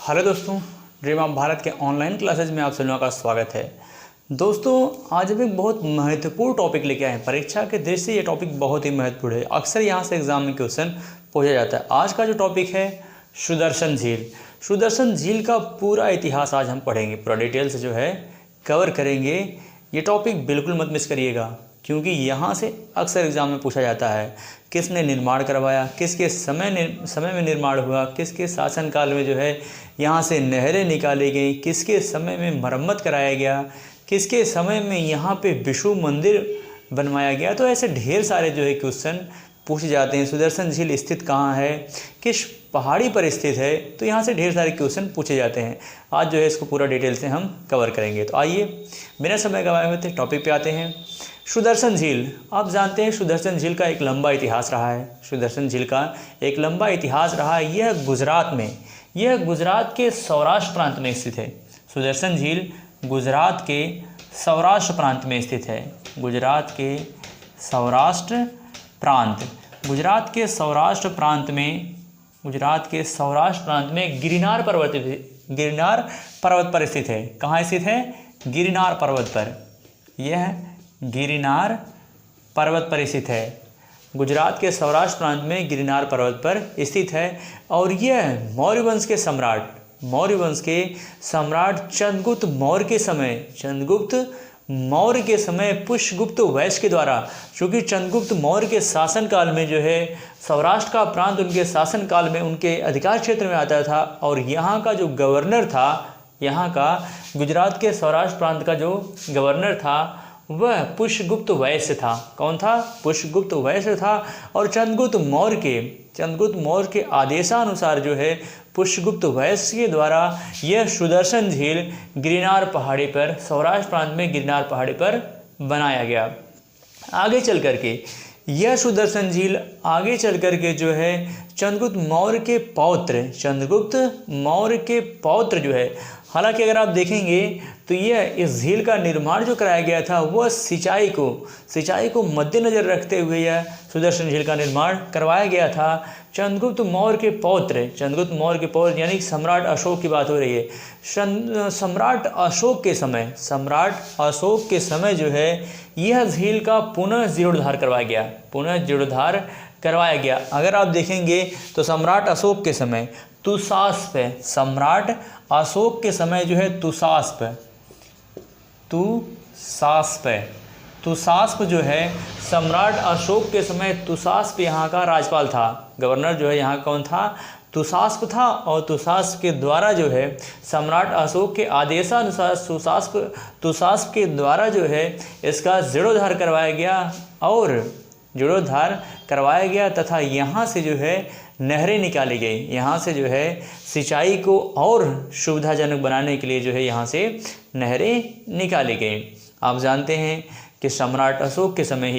Hello दोस्तों, dream of Bharat के online classes में आप सभी का स्वागत है। दोस्तों, आज हम एक बहुत महत्वपूर्ण टॉपिक लेके आए हैं। परीक्षा के दृष्टि से ये टॉपिक बहुत ही महत्वपूर्ण है। अक्सर यहाँ से एग्जाम में क्वेश्चन पूछा जाता है। आज का जो टॉपिक है सुदर्शन झील। सुदर्शन झील का पूरा इतिहास आज हम पढ़ेंगे, पूरा डिटेल से जो है कवर करेंगे। ये टॉपिक बिल्कुल मत मिस करिएगा, क्योंकि यहाँ से अक्सर एग्ज़ाम में पूछा जाता है किसने निर्माण करवाया, किसके समय में निर्माण हुआ, किसके शासनकाल में जो है यहाँ से नहरें निकाली गई, किसके समय में मरम्मत कराया गया, किसके समय में यहाँ पे विष्णु मंदिर बनवाया गया। तो ऐसे ढेर सारे जो है क्वेश्चन पूछे जाते हैं। सुदर्शन झील स्थित कहाँ है, किस पहाड़ी पर स्थित है, तो यहाँ से ढेर सारे क्वेश्चन पूछे जाते हैं। आज जो है इसको पूरा डिटेल से हम कवर करेंगे। तो आइए बिना समय गंवाए हुए टॉपिक पे आते हैं। सुदर्शन झील, आप जानते हैं सुदर्शन झील का एक लंबा इतिहास रहा है। सुदर्शन झील का एक लंबा इतिहास रहा है। यह गुजरात के सौराष्ट्र प्रांत में स्थित है। सुदर्शन झील गुजरात के सौराष्ट्र प्रांत में स्थित है। गुजरात के सौराष्ट्र प्रांत में गिरनार पर्वत पर स्थित है। कहाँ स्थित है? गिरनार पर्वत पर। यह गिरनार पर्वत पर स्थित है। गुजरात के सौराष्ट्र प्रांत में गिरनार पर्वत पर स्थित है। और यह मौर्य वंश के सम्राट चंद्रगुप्त मौर्य के समय पुष्यगुप्त वैश्य के द्वारा, चूँकि चंद्रगुप्त मौर्य के शासनकाल में जो है सौराष्ट्र का प्रांत उनके शासनकाल में उनके अधिकार क्षेत्र में आता था। और यहाँ का जो गवर्नर था, यहाँ का गुजरात के सौराष्ट्र प्रांत का जो गवर्नर था वह पुष्यगुप्त वैश्य था। कौन था? पुष्यगुप्त वैश्य था। और चंद्रगुप्त मौर्य के आदेशानुसार जो है पुष्यगुप्त वैश्य के द्वारा यह सुदर्शन झील गिरनार पहाड़ी पर, सौराष्ट्र प्रांत में गिरनार पहाड़ी पर बनाया गया। आगे चल करके यह सुदर्शन झील आगे चल करके जो है चंद्रगुप्त मौर्य के पौत्र जो है, हालांकि अगर आप देखेंगे तो यह इस झील का निर्माण जो कराया गया था वह सिंचाई को मद्देनजर रखते हुए यह सुदर्शन झील का निर्माण करवाया गया था। चंद्रगुप्त मौर्य के पौत्र यानी सम्राट अशोक की बात हो रही है। सम्राट अशोक के समय जो है यह झील का पुनः जीर्णोद्धार करवाया गया। अगर आप देखेंगे तो सम्राट अशोक के समय जो है तुसास्प जो है सम्राट अशोक के समय तुसास्प यहाँ का राज्यपाल था। गवर्नर जो है यहाँ कौन था? तुसास्प था। और तुसास्प के द्वारा जो है सम्राट अशोक के आदेशानुसार तुसास्प के द्वारा जो है इसका जीर्णोद्धार करवाया गया तथा यहाँ से जो है नहरें निकाली गई। यहाँ से जो है सिंचाई को और सुविधाजनक बनाने के लिए जो है यहाँ से नहरें निकाली गई। आप जानते हैं कि सम्राट अशोक के समय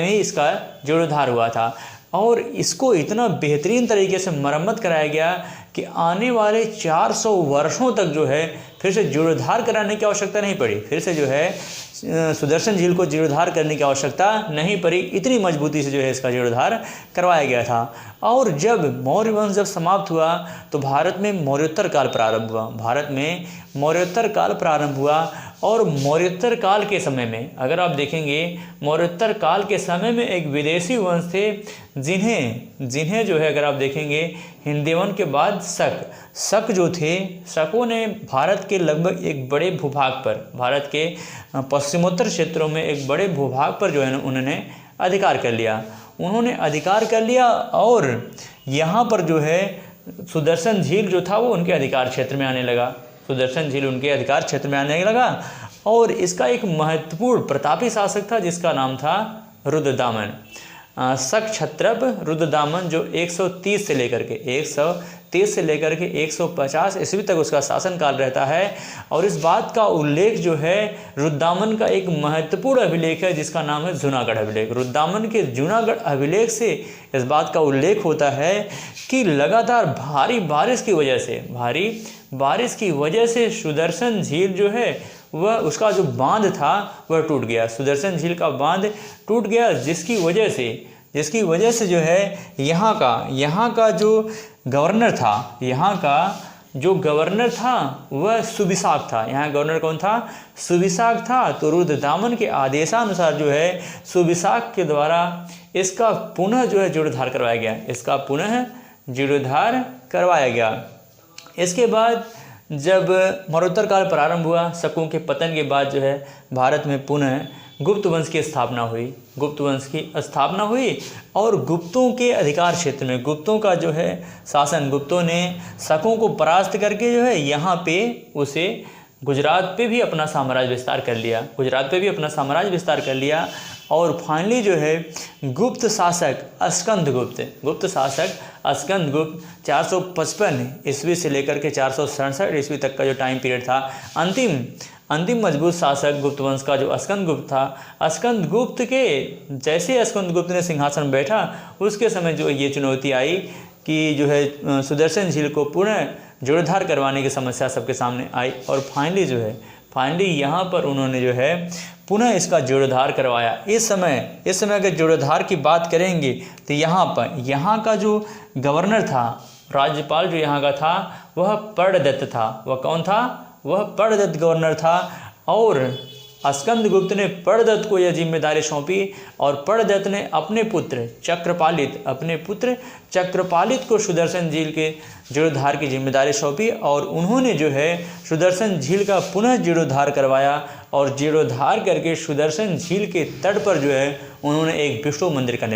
ही इसका जीर्णोद्धार हुआ था। और इसको इतना बेहतरीन तरीके से मरम्मत कराया गया कि आने वाले 400 वर्षों तक जो है फिर से जीर्णोद्धार कराने की आवश्यकता नहीं पड़ी। फिर से जो है सुदर्शन झील को जीर्णोद्धार करने की आवश्यकता नहीं पड़ी। इतनी मजबूती से जो है इसका जीर्णोद्धार करवाया गया था। और जब मौर्य वंश समाप्त हुआ तो भारत में मौर्योत्तर काल प्रारंभ हुआ। और मौर्योत्तर काल के समय में अगर आप देखेंगे, मौर्योत्तर काल के समय में एक विदेशी वंश थे जिन्हें जो है अगर आप देखेंगे हिंदुओं के बाद शकों ने भारत के लगभग एक बड़े भूभाग पर, भारत के पश्चिमोत्तर क्षेत्रों में एक बड़े भूभाग पर जो है उन्होंने अधिकार कर लिया। और यहाँ पर जो है सुदर्शन झील जो था वो उनके अधिकार क्षेत्र में आने लगा। और इसका एक महत्वपूर्ण प्रतापी शासक था जिसका नाम था रुद्रदामन, शक रुद्रदामन, जो 130 से लेकर के 150 ईस्वी तक उसका शासनकाल रहता है। और इस बात का उल्लेख जो है रुद्रदामन का एक महत्वपूर्ण अभिलेख है जिसका नाम है जूनागढ़ अभिलेख। रुद्रदामन के जूनागढ़ अभिलेख से इस बात का उल्लेख होता है कि लगातार भारी बारिश की वजह से सुदर्शन झील जो है वह, उसका जो बांध था वह टूट गया। सुदर्शन झील का बांध टूट गया, जिसकी वजह से जिसकी वजह से जो है यहाँ का जो गवर्नर था, यहाँ का जो गवर्नर था वह सुबिसाक था। यहाँ गवर्नर कौन था? सुबिसाक था। तो रुद्रदामन के आदेशानुसार जो है सुबिसाक के द्वारा इसका पुनः जो है जीर्णोद्धार करवाया गया, इसका पुनः जीर्णोद्धार करवाया गया। इसके बाद जब मरणोत्तर काल प्रारंभ हुआ, शकों के पतन के बाद जो है भारत में पुनः गुप्त वंश की स्थापना हुई, गुप्त वंश की स्थापना हुई और गुप्तों के अधिकार क्षेत्र में गुप्तों का जो है शासन, गुप्तों ने शकों को परास्त करके जो है यहाँ पे उसे गुजरात पे भी अपना साम्राज्य विस्तार कर लिया, गुजरात पे भी अपना साम्राज्य विस्तार कर लिया। और फाइनली जो है गुप्त शासक अस्कंदगुप्त 455 ईस्वी से लेकर के 467 ईस्वी तक का जो टाइम पीरियड था, अंतिम मजबूत शासक गुप्त वंश का जो अस्कंदगुप्त था, अस्कंदगुप्त के जैसे अस्कंदगुप्त ने सिंहासन बैठा उसके समय जो ये चुनौती आई कि जो है सुदर्शन झील को पुनः जीर्णोद्धार करवाने की समस्या सबके सामने आई। और फाइनली यहाँ पर उन्होंने जो है पुनः इसका जीर्णोद्धार करवाया। इस समय अगर जीर्णोद्धार की बात करेंगे तो यहाँ का जो गवर्नर था, राज्यपाल जो यहाँ का था वह पर्णदत्त था। वह कौन था? वह पर्णदत्त गवर्नर था। और अस्कंदगुप्त ने पर्णदत्त को यह जिम्मेदारी सौंपी और पर्णदत्त ने अपने पुत्र चक्रपालित को सुदर्शन झील के जीर्णोद्धार की जिम्मेदारी सौंपी और उन्होंने जो है सुदर्शन झील का पुनः जीर्णोद्धार करवाया। और जीर्णोद्धार करके सुदर्शन झील के तट पर जो है उन्होंने एक विष्णु मंदिर का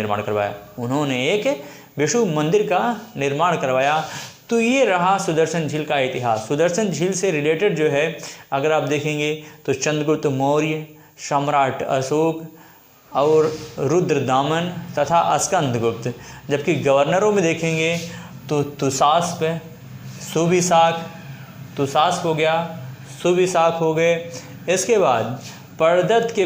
निर्माण करवाया। तो ये रहा सुदर्शन झील का इतिहास। सुदर्शन झील से रिलेटेड जो है अगर आप देखेंगे तो चंद्रगुप्त मौर्य, सम्राट अशोक और रुद्रदामन तथा अस्कंदगुप्त। जबकि गवर्नरों में देखेंगे तो तुषास्प सुबिसाक हो गए। इसके बाद पर्णदत्त के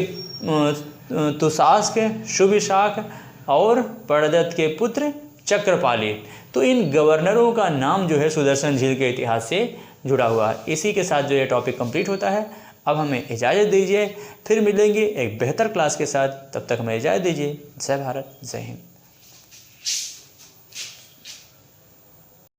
तुषास्प, सुबिसाक और पर्णदत्त के पुत्र चक्रपालित। तो इन गवर्नरों का नाम जो है सुदर्शन झील के इतिहास से जुड़ा हुआ है। इसी के साथ जो ये टॉपिक कंप्लीट होता है। अब हमें इजाज़त दीजिए, फिर मिलेंगे एक बेहतर क्लास के साथ। तब तक हमें इजाज़त दीजिए। जय भारत, जय हिंद।